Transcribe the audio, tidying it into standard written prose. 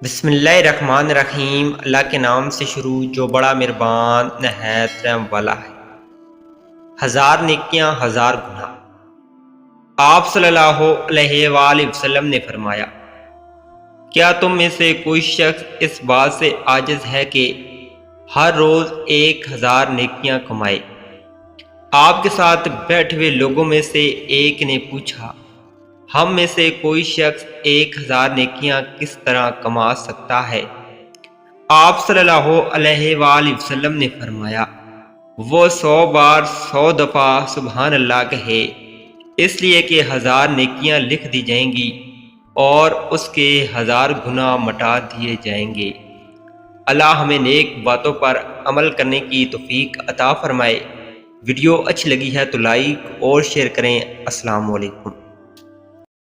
बिस्मिल्लाहिर्रहमानिर्रहीम। अल्लाह के नाम से शुरू जो बड़ा मेहरबान नहायत रहम वाला है। हजार नेकियां हजार गुनाह। आप सल्लल्लाहु अलैहि वसल्लम ने फरमाया, क्या तुम में से कोई शख्स इस बात से आजिज है कि हर रोज 1000 नेकियां कमाए। आपके साथ बैठे हुए लोगों में से एक ने पूछा, हम में से कोई शख्स 1000 नेकियां किस तरह कमा सकता है। आप सल्लल्लाहु अलैहि वसल्लम ने फरमाया, वो 100 बार 100 दफ़ा सुबहान अल्लाह कहे, इसलिए कि 1000 नेकियां लिख दी जाएंगी और उसके 1000 गुनाह मिटा दिए जाएंगे। अल्लाह हमें नेक बातों पर अमल करने की तौफीक अता फरमाए। वीडियो अच्छी लगी है तो लाइक और शेयर करें। अस्सलाम वालेकुम।